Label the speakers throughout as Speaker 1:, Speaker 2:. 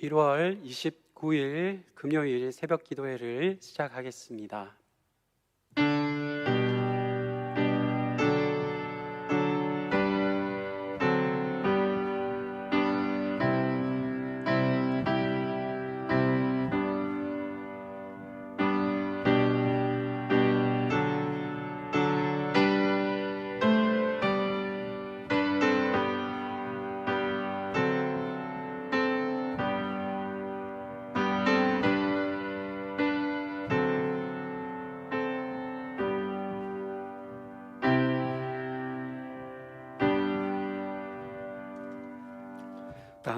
Speaker 1: 1월 29일 금요일 새벽 기도회를 시작하겠습니다.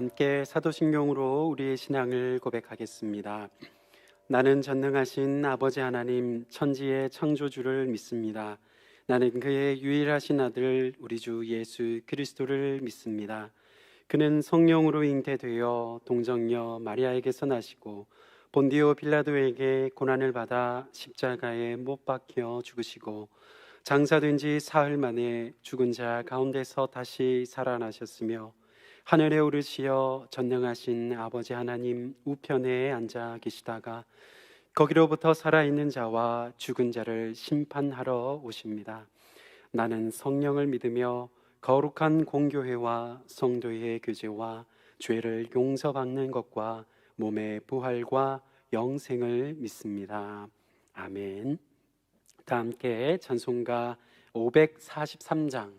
Speaker 1: 함께 사도신경으로 우리의 신앙을 고백하겠습니다. 나는 전능하신 아버지 하나님 천지의 창조주를 믿습니다. 나는 그의 유일하신 아들 우리 주 예수 그리스도를 믿습니다. 그는 성령으로 잉태되어 동정녀 마리아에게서 나시고 본디오 빌라도에게 고난을 받아 십자가에 못 박혀 죽으시고 장사된 지 사흘 만에 죽은 자 가운데서 다시 살아나셨으며 하늘에 오르시어 전능하신 아버지 하나님 우편에 앉아 계시다가 거기로부터 살아있는 자와 죽은 자를 심판하러 오십니다. 나는 성령을 믿으며 거룩한 공교회와 성도의 교제와 죄를 용서받는 것과 몸의 부활과 영생을 믿습니다. 아멘. 다 함께 찬송가 543장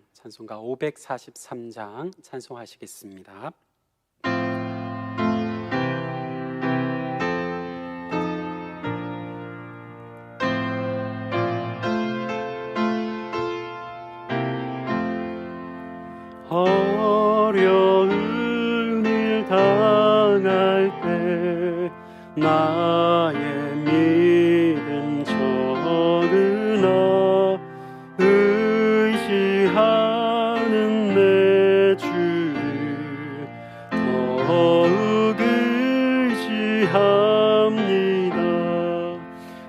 Speaker 1: 찬송하시겠습니다. 어려운 일 당할 때 나의 믿음 적으나 의지하는 내 주를 더욱 의지합니다.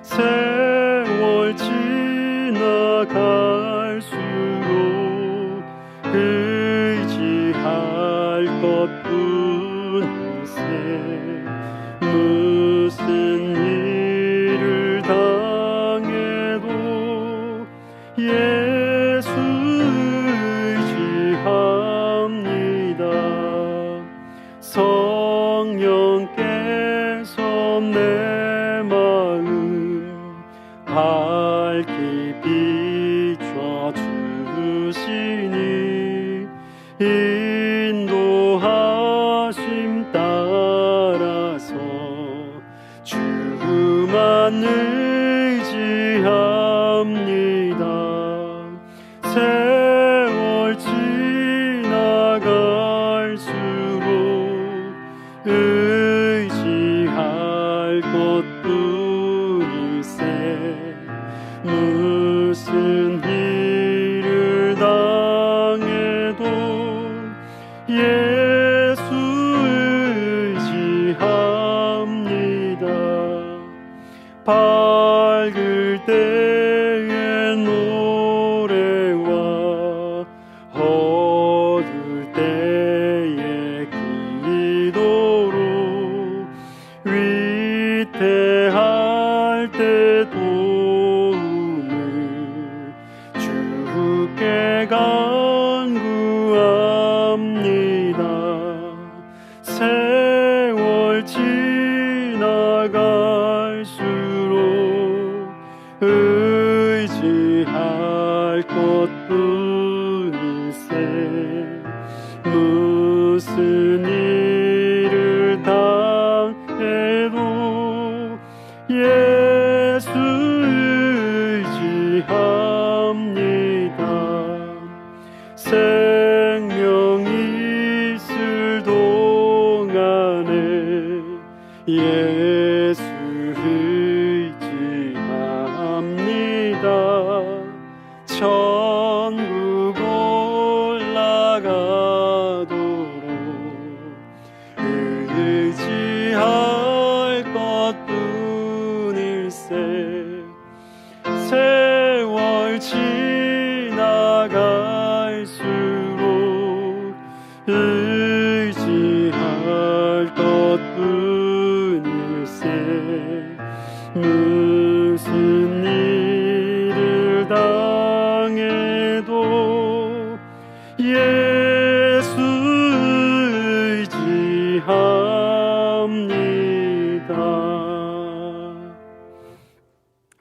Speaker 1: 세월 지나갈수록 의지할 것뿐일세. 무슨 일을 당해도 예수 의지합니다. 성령께서 내 마음 밝히 비춰주시니 인도하심 따라서 주만 의지합니다. 세월 지나갈수록 의지할 것뿐일세. 무슨 일을 당해도 예수 의지합니다. 밝을 때의 노래와 어두울 때의 기도로 위태할 때 도움을 주께 간구합니다. 세월 지나갈수록 의지할 것뿐일세. 무슨 일을 당해도 예수 의지합니다. 생명 있을 동안에 예수 의지합니다. 천국 올라가도록 의지할 것뿐일세. 세월 지나갈수록 의지할 것 뿐일세. 무슨 일을 당해도 예수 의지합니다.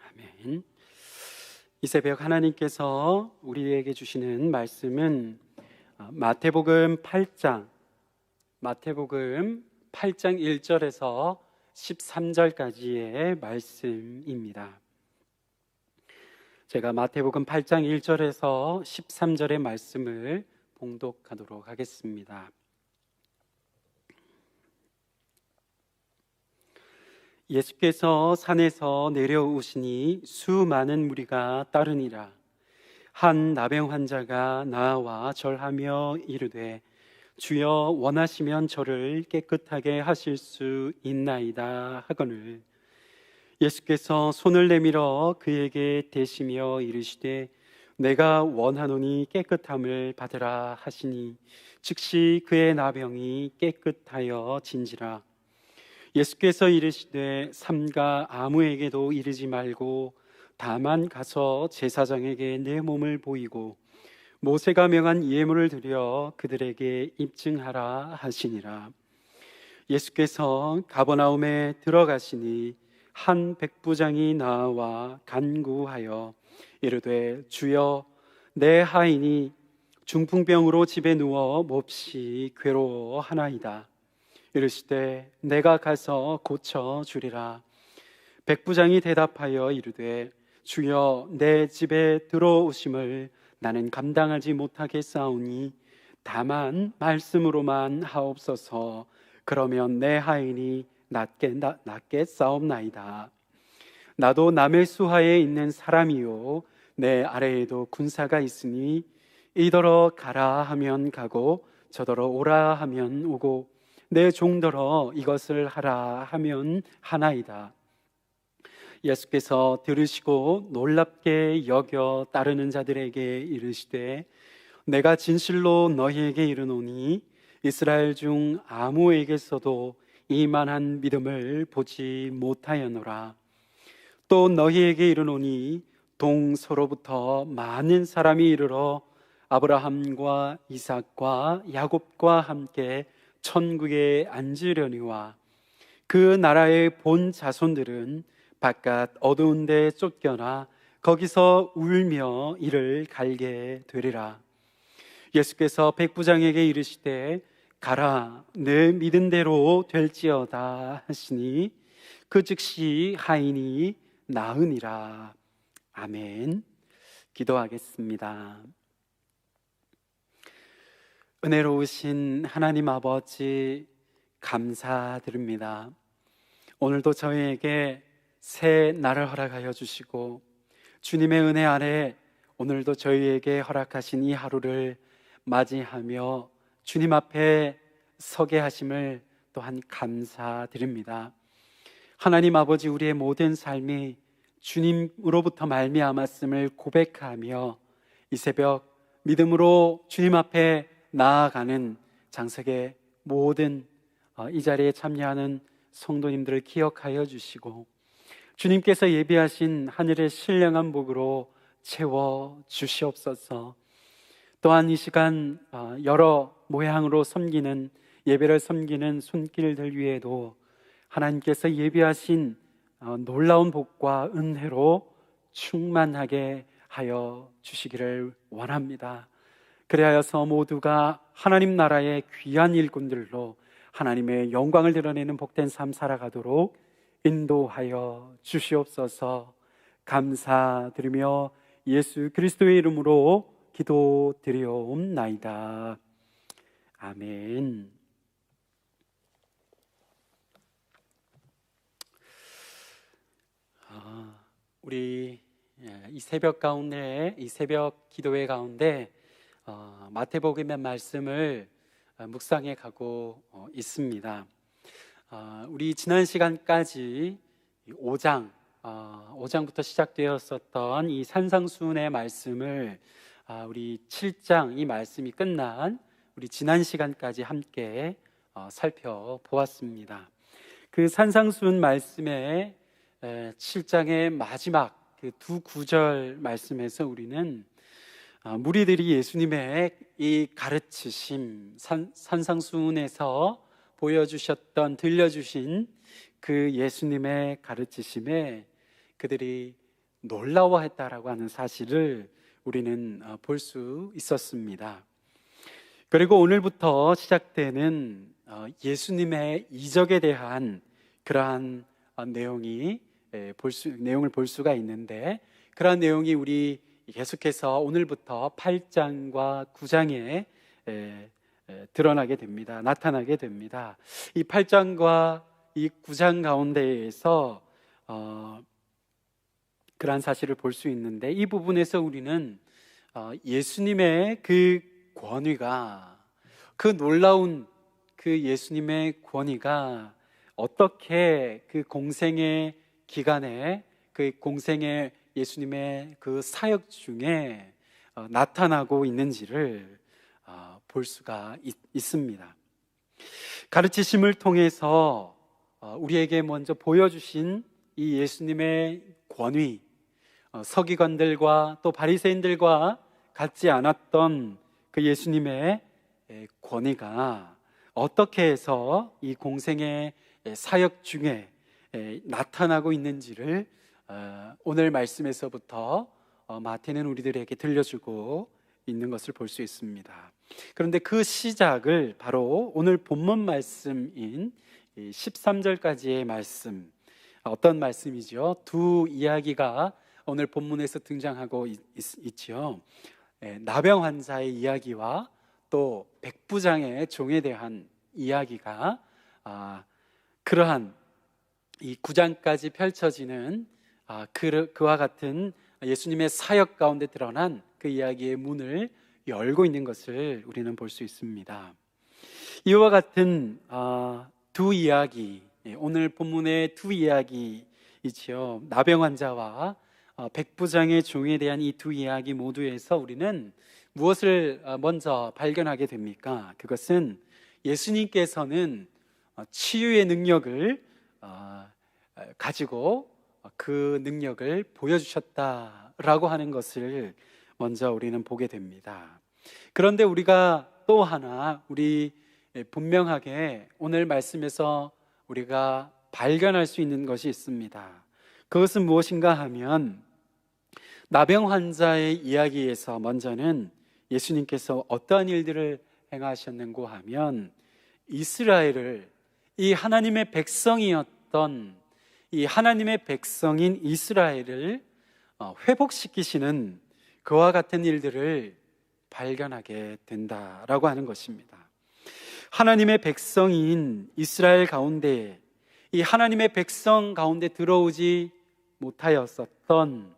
Speaker 1: 아멘. 이 새벽 하나님께서 우리에게 주시는 말씀은 마태복음 8장 1절에서 13절까지의 말씀입니다. 제가 마태복음 8장 1절에서 13절의 말씀을 봉독하도록 하겠습니다. 예수께서 산에서 내려오시니 수많은 무리가 따르니라. 한 나병 환자가 나와 절하며 이르되 주여 원하시면 저를 깨끗하게 하실 수 있나이다 하거늘 예수께서 손을 내밀어 그에게 대시며 이르시되 내가 원하노니 깨끗함을 받으라 하시니 즉시 그의 나병이 깨끗하여 진지라. 예수께서 이르시되 삼가 아무에게도 이르지 말고 다만 가서 제사장에게 내 몸을 보이고 모세가 명한 예물을 드려 그들에게 입증하라 하시니라. 예수께서 가버나움에 들어가시니 한 백부장이 나와 간구하여 이르되 주여 내 하인이 중풍병으로 집에 누워 몹시 괴로워하나이다. 이르시되 내가 가서 고쳐 주리라. 백부장이 대답하여 이르되 주여 내 집에 들어오심을 나는 감당하지 못하겠사오니 다만 말씀으로만 하옵소서. 그러면 내 하인이 낫겠사옵나이다. 나도 남의 수하에 있는 사람이요 내 아래에도 군사가 있으니 이더러 가라 하면 가고 저더러 오라 하면 오고 내 종더러 이것을 하라 하면 하나이다. 예수께서 들으시고 놀랍게 여겨 따르는 자들에게 이르시되 내가 진실로 너희에게 이르노니 이스라엘 중 아무에게서도 이만한 믿음을 보지 못하였노라. 또 너희에게 이르노니 동서로부터 많은 사람이 이르러 아브라함과 이삭과 야곱과 함께 천국에 앉으려니와 그 나라의 본 자손들은 바깥 어두운 데 쫓겨나 거기서 울며 이를 갈게 되리라. 예수께서 백부장에게 이르시되 가라 내 믿은 대로 될지어다 하시니 그 즉시 하인이 나으니라. 아멘. 기도하겠습니다. 은혜로우신 하나님 아버지 감사드립니다. 오늘도 저희에게 새 날을 허락하여 주시고 주님의 은혜 아래 오늘도 저희에게 허락하신 이 하루를 맞이하며 주님 앞에 서게 하심을 또한 감사드립니다. 하나님 아버지 우리의 모든 삶이 주님으로부터 말미암았음을 고백하며 이 새벽 믿음으로 주님 앞에 나아가는 장석의 모든 이 자리에 참여하는 성도님들을 기억하여 주시고 주님께서 예비하신 하늘의 신령한 복으로 채워 주시옵소서. 또한 이 시간 여러 모양으로 섬기는 예배를 섬기는 손길들 위에도 하나님께서 예비하신 놀라운 복과 은혜로 충만하게 하여 주시기를 원합니다. 그리하여서 모두가 하나님 나라의 귀한 일꾼들로 하나님의 영광을 드러내는 복된 삶 살아가도록 인도하여 주시옵소서. 감사드리며 예수 그리스도의 이름으로 기도드리옵나이다. 아멘. 우리 이 새벽 가운데, 이 새벽 기도회 가운데 마태복음의 말씀을 묵상해 가고 있습니다. 우리 지난 시간까지 5장부터 시작되었었던 이 산상수훈의 말씀을 우리 7장 이 말씀이 끝난 우리 지난 시간까지 함께 살펴보았습니다. 그 산상수훈 말씀의 7장의 마지막 그 두 구절 말씀에서 우리는 무리들이 예수님의 이 가르치심, 산상수훈에서 보여주셨던, 들려주신 그 예수님의 가르치심에 그들이 놀라워했다라고 하는 사실을 우리는 볼 수 있었습니다. 그리고 오늘부터 시작되는 예수님의 이적에 대한 그러한 내용을 볼 수가 있는데, 그러한 내용이 우리 계속해서 오늘부터 8장과 9장에 드러나게 됩니다. 나타나게 됩니다. 이 8장과 이 9장 가운데에서 그러한 사실을 볼 수 있는데, 이 부분에서 우리는 예수님의 그 권위가, 그 놀라운 그 예수님의 권위가 어떻게 그 공생의 기간에, 그 공생의 예수님의 그 사역 중에 나타나고 있는지를 볼 수가 있습니다. 가르치심을 통해서 우리에게 먼저 보여주신 이 예수님의 권위, 서기관들과 또 바리새인들과 같지 않았던 그 예수님의 권위가 어떻게 해서 이 공생의 사역 중에 나타나고 있는지를 오늘 말씀에서부터 마태는 우리들에게 들려주고 있는 것을 볼 수 있습니다. 그런데 그 시작을 바로 오늘 본문 말씀인 13절까지의 말씀, 어떤 말씀이죠? 두 이야기가 오늘 본문에서 등장하고 있죠. 나병 환자의 이야기와 또 백부장의 종에 대한 이야기가 그러한 이 9장까지 펼쳐지는 그와 같은 예수님의 사역 가운데 드러난 그 이야기의 문을 열고 있는 것을 우리는 볼 수 있습니다. 이와 같은 두 이야기, 오늘 본문의 두 이야기이지요. 나병 환자와 백부장의 종에 대한 이 두 이야기 모두에서 우리는 무엇을 먼저 발견하게 됩니까? 그것은 예수님께서는 치유의 능력을 가지고 그 능력을 보여주셨다라고 하는 것을 먼저 우리는 보게 됩니다. 그런데 우리가 또 하나 분명하게 오늘 말씀에서 우리가 발견할 수 있는 것이 있습니다. 그것은 무엇인가 하면 나병 환자의 이야기에서 먼저는 예수님께서 어떠한 일들을 행하셨는고 하면 이스라엘을, 이 하나님의 백성이었던 이 하나님의 백성인 이스라엘을 회복시키시는 그와 같은 일들을 발견하게 된다라고 하는 것입니다. 하나님의 백성인 이스라엘 가운데, 이 하나님의 백성 가운데 들어오지 못하였었던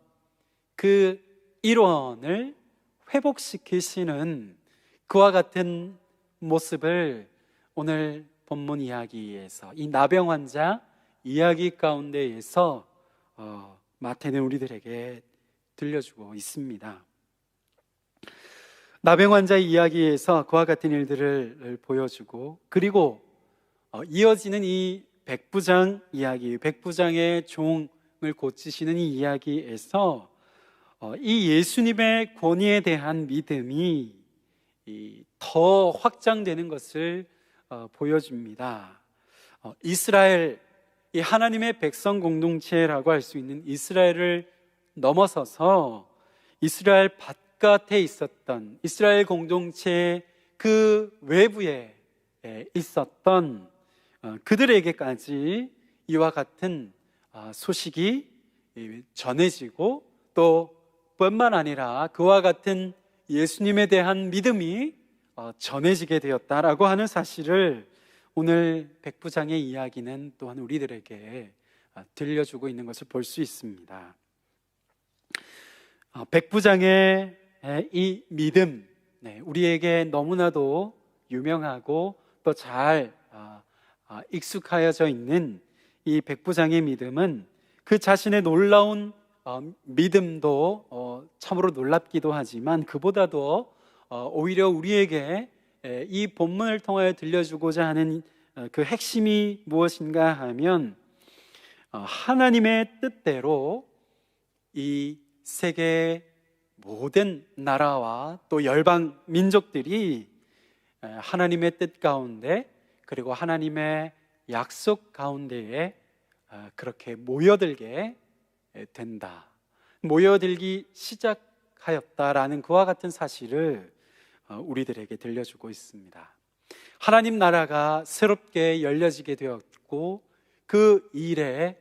Speaker 1: 그 일원을 회복시키시는 그와 같은 모습을 오늘 본문 이야기에서, 이 나병 환자 이야기 가운데에서 마태는 우리들에게 들려주고 있습니다. 나병 환자의 이야기에서 그와 같은 일들을 보여주고, 그리고 이어지는 이 백부장 이야기, 백부장의 종을 고치시는 이 이야기에서 이 예수님의 권위에 대한 믿음이 더 확장되는 것을 보여줍니다. 이스라엘, 이 하나님의 백성 공동체라고 할 수 있는 이스라엘을 넘어서서 이스라엘 바깥에 있었던 이스라엘 공동체의 그 외부에 있었던 그들에게까지 이와 같은 소식이 전해지고, 또 뿐만 아니라 그와 같은 예수님에 대한 믿음이 전해지게 되었다라고 하는 사실을 오늘 백부장의 이야기는 또한 우리들에게 들려주고 있는 것을 볼 수 있습니다. 백부장의 이 믿음, 우리에게 너무나도 유명하고 또 잘 익숙하여져 있는 이 백부장의 믿음은 그 자신의 놀라운 믿음도 참으로 놀랍기도 하지만, 그보다도 오히려 우리에게 이 본문을 통하여 들려주고자 하는 그 핵심이 무엇인가 하면 하나님의 뜻대로 이 세계 모든 나라와 또 열방 민족들이 하나님의 뜻 가운데 그리고 하나님의 약속 가운데에 그렇게 모여들게 된다, 모여들기 시작하였다라는 그와 같은 사실을 우리들에게 들려주고 있습니다. 하나님 나라가 새롭게 열려지게 되었고 그 일의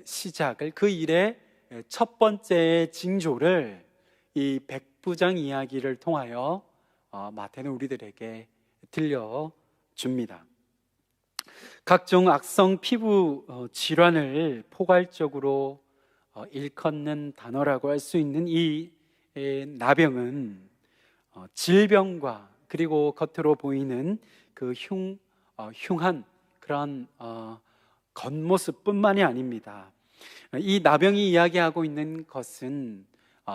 Speaker 1: 시작을, 그 일의 첫 번째 징조를 이 백부장 이야기를 통하여 마태는 우리들에게 들려줍니다. 각종 악성 피부 질환을 포괄적으로 일컫는 단어라고 할 수 있는 이 나병은 질병과 그리고 겉으로 보이는 그 흉한 그런 겉모습뿐만이 아닙니다. 이 나병이 이야기하고 있는 것은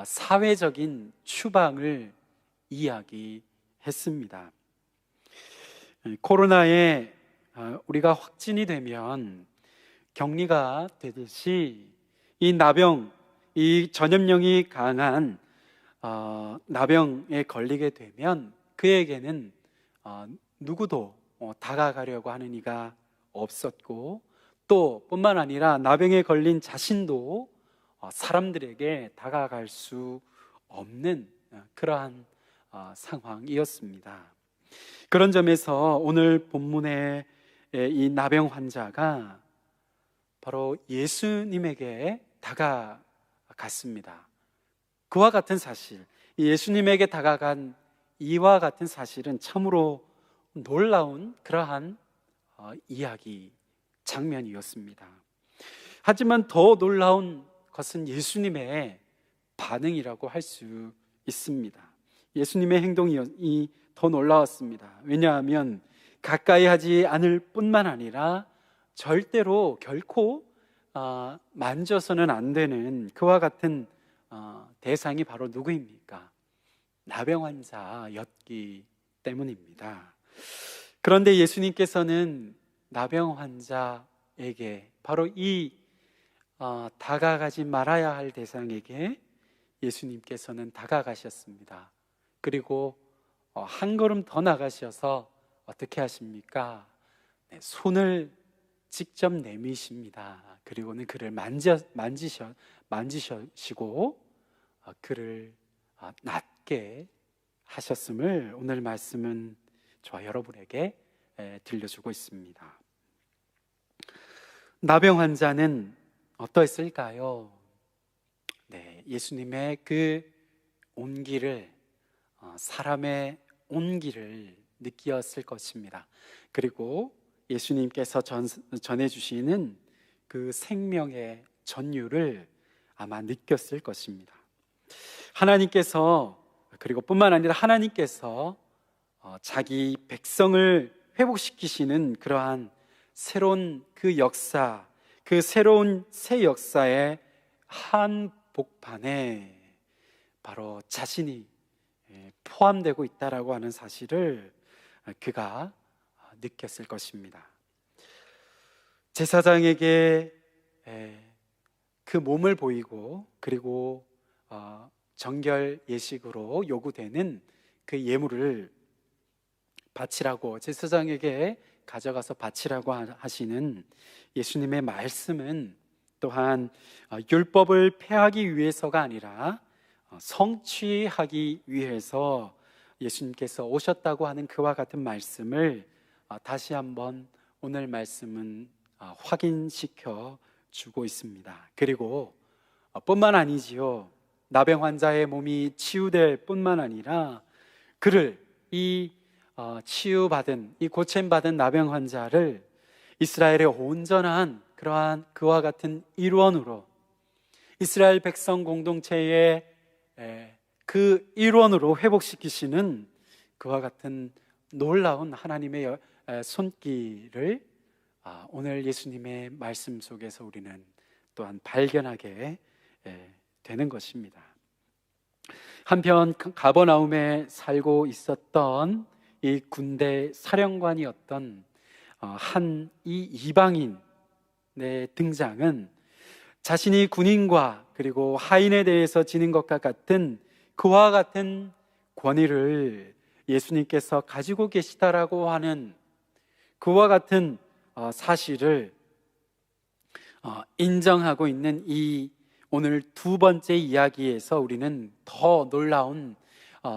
Speaker 1: 사회적인 추방을 이야기했습니다. 코로나에 우리가 확진이 되면 격리가 되듯이 이 나병, 이 전염력이 강한 나병에 걸리게 되면 그에게는 누구도 다가가려고 하는 이가 없었고 또 뿐만 아니라 나병에 걸린 자신도 사람들에게 다가갈 수 없는 그러한 상황이었습니다. 그런 점에서 오늘 본문의 이 나병 환자가 바로 예수님에게 다가갔습니다. 그와 같은 사실, 예수님에게 다가간 이와 같은 사실은 참으로 놀라운 그러한 이야기, 장면이었습니다. 하지만 더 놀라운 것은 예수님의 반응이라고 할 수 있습니다. 예수님의 행동이 더 놀라웠습니다. 왜냐하면 가까이 하지 않을 뿐만 아니라 절대로 결코 만져서는 안 되는 그와 같은 대상이 바로 누구입니까? 나병 환자였기 때문입니다. 그런데 예수님께서는 나병 환자에게 바로 이 다가가지 말아야 할 대상에게 예수님께서는 다가가셨습니다. 그리고 한 걸음 더 나가셔서 어떻게 하십니까? 손을 직접 내미십니다. 그리고는 그를 만지시고 그를 낫게 하셨음을 오늘 말씀은 저와 여러분에게 들려주고 있습니다. 나병 환자는 어떠했을까요? 예수님의 그 온기를, 사람의 온기를 느꼈을 것입니다. 그리고 예수님께서 전해주시는 그 생명의 전율을 아마 느꼈을 것입니다. 하나님께서, 그리고 뿐만 아니라 하나님께서 자기 백성을 회복시키시는 그러한 새로운 그 역사, 그 새로운 새 역사의 한복판에 바로 자신이 포함되고 있다라고 하는 사실을 그가 느꼈을 것입니다. 제사장에게 그 몸을 보이고 그리고 정결 예식으로 요구되는 그 예물을 바치라고, 제사장에게 가져가서 바치라고 하시는 예수님의 말씀은 또한 율법을 폐하기 위해서가 아니라 성취하기 위해서 예수님께서 오셨다고 하는 그와 같은 말씀을 다시 한번 오늘 말씀은 확인시켜 주고 있습니다. 그리고 뿐만 아니지요, 나병 환자의 몸이 치유될 뿐만 아니라 그를, 이 치유받은, 이 고침받은 나병 환자를 이스라엘의 온전한 그러한 그와 같은 일원으로, 이스라엘 백성 공동체의 그 일원으로 회복시키시는 그와 같은 놀라운 하나님의 손길을 오늘 예수님의 말씀 속에서 우리는 또한 발견하게 되는 것입니다. 한편 가버나움에 살고 있었던 이 군대 사령관이었던 한 이 이방인의 등장은 자신이 군인과 그리고 하인에 대해서 지닌 것과 같은 그와 같은 권위를 예수님께서 가지고 계시다라고 하는 그와 같은 사실을 인정하고 있는 이 오늘 두 번째 이야기에서 우리는 더 놀라운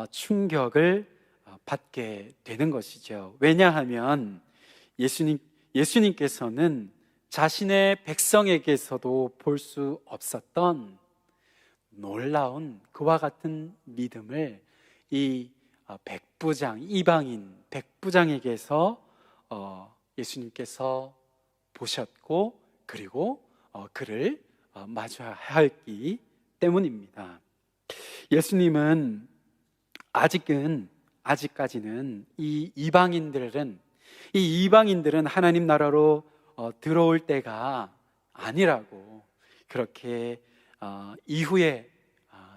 Speaker 1: 충격을 받게 되는 것이죠. 왜냐하면 예수님께서는 자신의 백성에게서도 볼 수 없었던 놀라운 그와 같은 믿음을 이 백부장, 이방인 백부장에게서 예수님께서 보셨고 그리고 그를 마주하였기 때문입니다. 예수님은 아직까지는 이 이방인들은 하나님 나라로 들어올 때가 아니라고 그렇게 이후에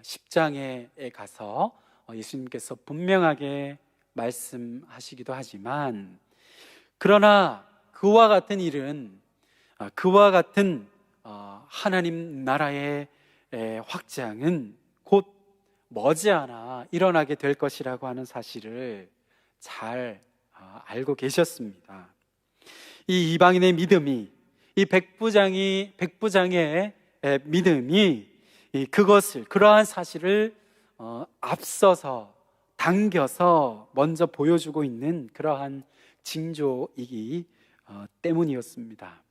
Speaker 1: 10장에 가서 예수님께서 분명하게 말씀하시기도 하지만, 그러나 그와 같은 일은 그와 같은 하나님 나라의 확장은 곧 머지않아 일어나게 될 것이라고 하는 사실을 잘 알고 계셨습니다. 이 이방인의 믿음이, 이 백부장의 믿음이 그러한 사실을 앞서서 당겨서 먼저 보여주고 있는 그러한 징조이기 때문이었습니다.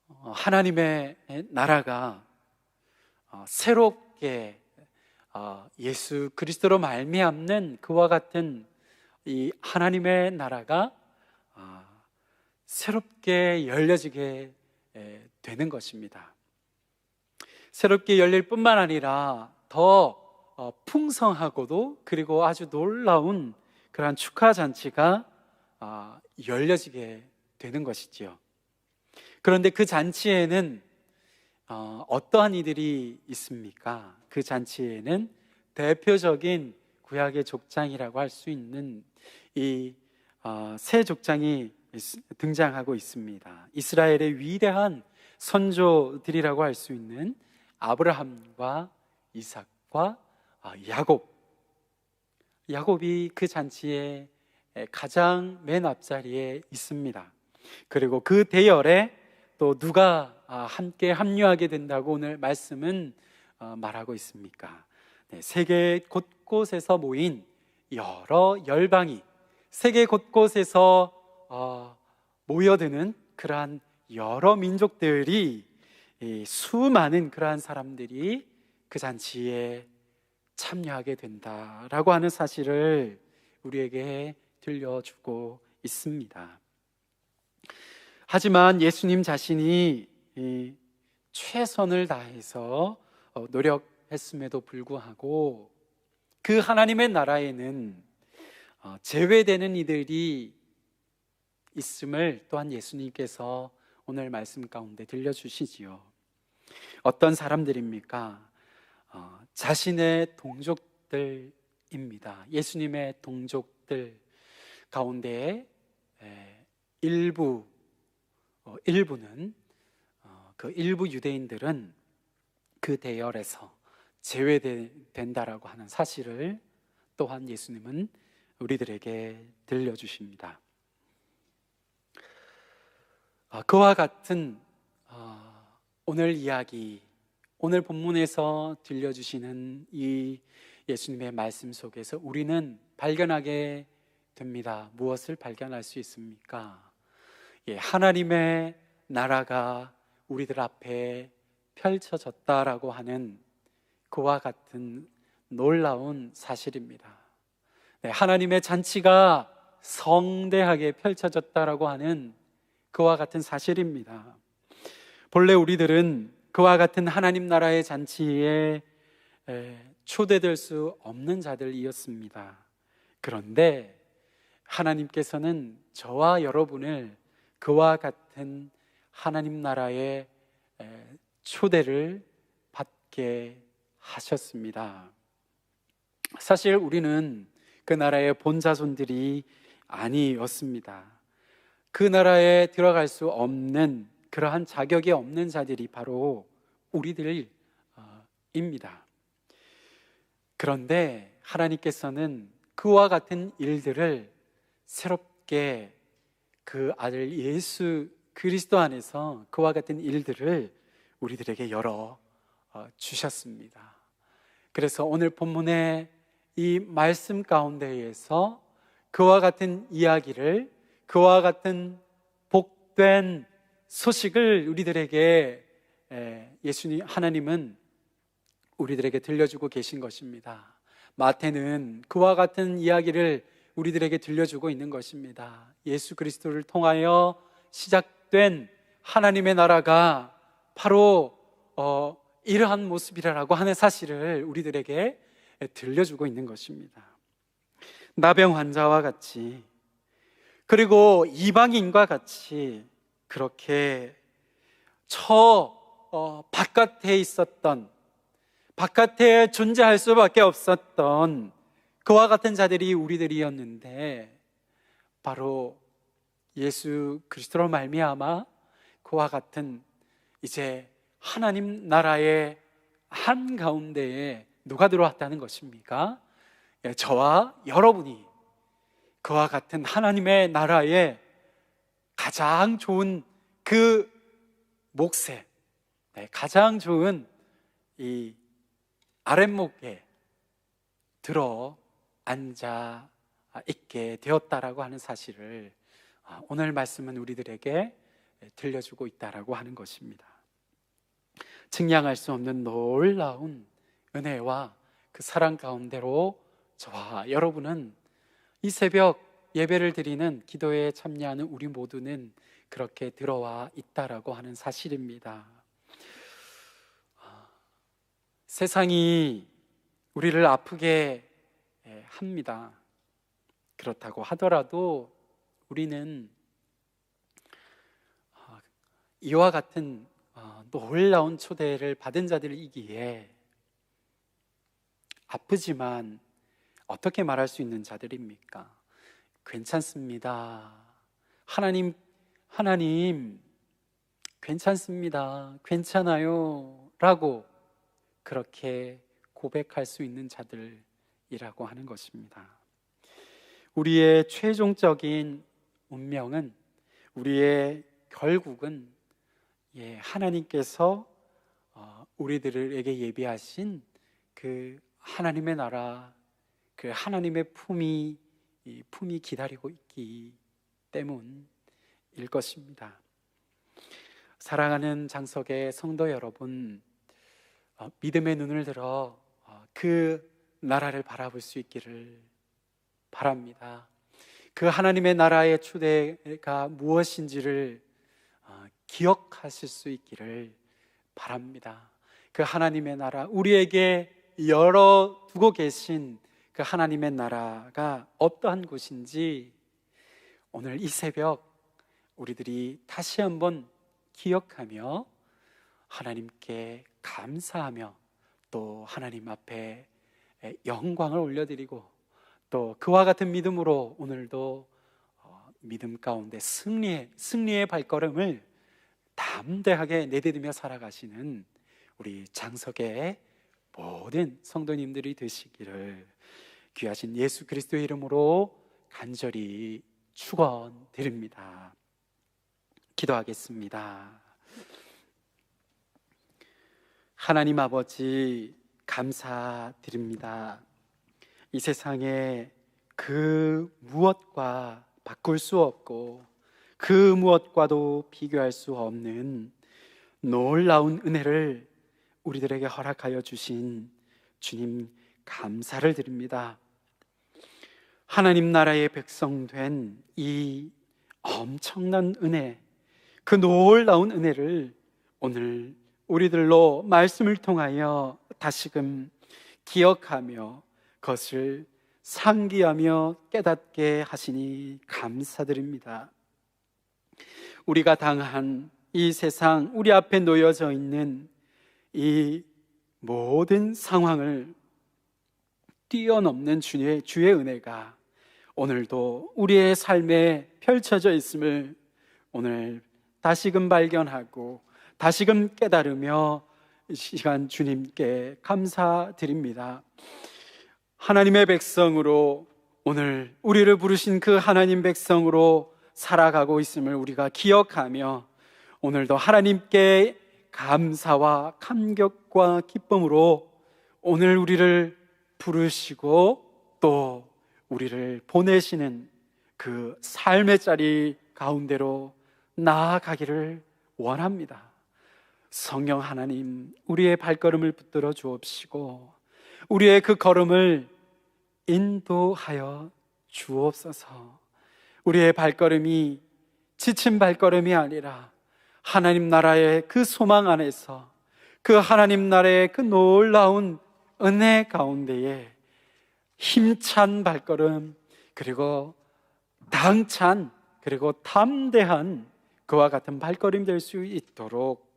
Speaker 1: 하나님의 나라가 새롭게 예수 그리스도로 말미암는 그와 같은 이 하나님의 나라가 새롭게 열려지게 되는 것입니다. 새롭게 열릴 뿐만 아니라 더 풍성하고도 그리고 아주 놀라운 그러한 축하 잔치가 열려지게 되는 것이지요. 그런데 그 잔치에는 어떠한 이들이 있습니까? 그 잔치에는 대표적인 구약의 족장이라고 할 수 있는 이 새 족장이 등장하고 있습니다. 이스라엘의 위대한 선조들이라고 할 수 있는 아브라함과 이삭과 야곱이 그 잔치에 가장 맨 앞자리에 있습니다. 그리고 그 대열에 또 누가 함께 합류하게 된다고 오늘 말씀은 말하고 있습니까? 세계 곳곳에서 모인 여러 열방이, 세계 곳곳에서 모여드는 그러한 여러 민족들이, 수많은 그러한 사람들이 그 잔치에 참여하게 된다라고 하는 사실을 우리에게 들려주고 있습니다. 하지만 예수님 자신이 최선을 다해서 노력했음에도 불구하고 그 하나님의 나라에는 제외되는 이들이 있음을 또한 예수님께서 오늘 말씀 가운데 들려주시지요. 어떤 사람들입니까? 자신의 동족들입니다. 예수님의 동족들 가운데 일부는 그 일부 유대인들은 그 대열에서 제외된다라고 하는 사실을 또한 예수님은 우리들에게 들려주십니다. 그와 같은 오늘 이야기, 오늘 본문에서 들려주시는 이 예수님의 말씀 속에서 우리는 발견하게 됩니다. 무엇을 발견할 수 있습니까? 하나님의 나라가 우리들 앞에 펼쳐졌다라고 하는 그와 같은 놀라운 사실입니다. 하나님의 잔치가 성대하게 펼쳐졌다라고 하는 그와 같은 사실입니다. 본래 우리들은 그와 같은 하나님 나라의 잔치에 초대될 수 없는 자들이었습니다. 그런데 하나님께서는 저와 여러분을 그와 같은 하나님 나라의 초대를 받게 하셨습니다. 사실 우리는 그 나라의 본자손들이 아니었습니다. 그 나라에 들어갈 수 없는 그러한 자격이 없는 자들이 바로 우리들입니다. 그런데 하나님께서는 그와 같은 일들을 새롭게 그 아들 예수 그리스도 안에서 그와 같은 일들을 우리들에게 열어 주셨습니다. 그래서 오늘 본문의 이 말씀 가운데에서 그와 같은 이야기를, 그와 같은 복된 소식을 우리들에게 하나님은 우리들에게 들려주고 계신 것입니다. 마태는 그와 같은 이야기를 우리들에게 들려주고 있는 것입니다. 예수 그리스도를 통하여 시작된 하나님의 나라가 바로 이러한 모습이라고 하는 사실을 우리들에게 들려주고 있는 것입니다. 나병 환자와 같이, 그리고 이방인과 같이 그렇게 바깥에 있었던, 바깥에 존재할 수밖에 없었던 그와 같은 자들이 우리들이었는데, 바로 예수 그리스도로 말미암아 그와 같은 이제 하나님 나라의 한가운데에 누가 들어왔다는 것입니까? 저와 여러분이 그와 같은 하나님의 나라의 가장 좋은 그 몫에, 가장 좋은 이 아랫목에 들어 앉아 있게 되었다라고 하는 사실을 오늘 말씀은 우리들에게 들려주고 있다라고 하는 것입니다. 측량할 수 없는 놀라운 은혜와 그 사랑 가운데로 저와 여러분은 이 새벽 예배를 드리는 기도에 참여하는 우리 모두는 그렇게 들어와 있다라고 하는 사실입니다. 세상이 우리를 아프게 합니다. 그렇다고 하더라도 우리는 이와 같은 놀라운 초대를 받은 자들이기에 아프지만 어떻게 말할 수 있는 자들입니까? 괜찮습니다. 하나님, 괜찮습니다. 괜찮아요. 라고 그렇게 고백할 수 있는 자들이라고 하는 것입니다. 우리의 최종적인 운명은, 우리의 결국은 하나님께서 우리들에게 예비하신 그 하나님의 나라, 그 하나님의 품이 기다리고 있기 때문일 것입니다. 사랑하는 장석의 성도 여러분, 믿음의 눈을 들어 그 나라를 바라볼 수 있기를 바랍니다. 그 하나님의 나라의 초대가 무엇인지를 기억하실 수 있기를 바랍니다. 그 하나님의 나라, 우리에게 열어두고 계신 그 하나님의 나라가 어떠한 곳인지 오늘 이 새벽 우리들이 다시 한번 기억하며 하나님께 감사하며 또 하나님 앞에 영광을 올려드리고 또 그와 같은 믿음으로 오늘도 믿음 가운데 승리의 발걸음을 담대하게 내디디며 살아가시는 우리 장석의 모든 성도님들이 되시기를 귀하신 예수 그리스도의 이름으로 간절히 축원드립니다. 기도하겠습니다. 하나님 아버지, 감사드립니다. 이 세상에 그 무엇과 바꿀 수 없고 그 무엇과도 비교할 수 없는 놀라운 은혜를 우리들에게 허락하여 주신 주님 감사를 드립니다. 하나님 나라의 백성된 이 엄청난 은혜, 그 놀라운 은혜를 오늘 우리들로 말씀을 통하여 다시금 기억하며 그것을 상기하며 깨닫게 하시니 감사드립니다. 우리가 당한 이 세상, 우리 앞에 놓여져 있는 이 모든 상황을 뛰어넘는 주의 은혜가 오늘도 우리의 삶에 펼쳐져 있음을 오늘 다시금 발견하고 다시금 깨달으며 이 시간 주님께 감사드립니다. 하나님의 백성으로, 오늘 우리를 부르신 그 하나님 백성으로 살아가고 있음을 우리가 기억하며 오늘도 하나님께 감사와 감격과 기쁨으로 오늘 우리를 부르시고 또 우리를 보내시는 그 삶의 자리 가운데로 나아가기를 원합니다. 성령 하나님, 우리의 발걸음을 붙들어 주옵시고 우리의 그 걸음을 인도하여 주옵소서. 우리의 발걸음이 지친 발걸음이 아니라 하나님 나라의 그 소망 안에서 그 하나님 나라의 그 놀라운 은혜 가운데에 힘찬 발걸음, 그리고 당찬, 그리고 담대한 그와 같은 발걸음 될 수 있도록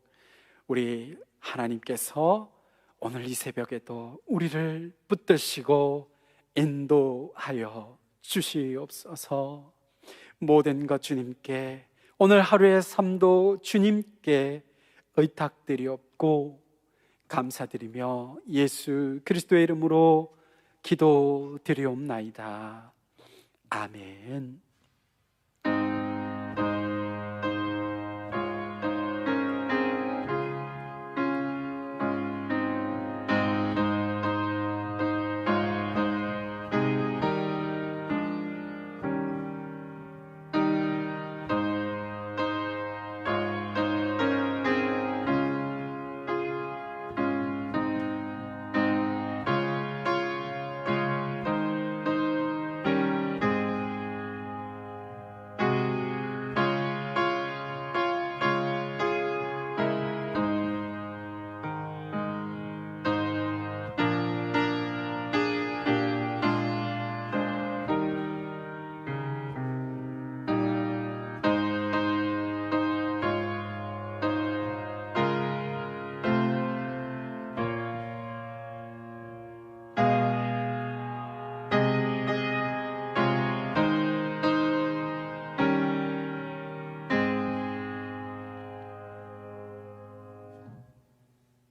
Speaker 1: 우리 하나님께서 오늘 이 새벽에도 우리를 붙드시고 인도하여 주시옵소서. 모든 것 주님께, 오늘 하루의 삶도 주님께 의탁드리옵고 감사드리며 예수 그리스도의 이름으로 기도드리옵나이다. 아멘.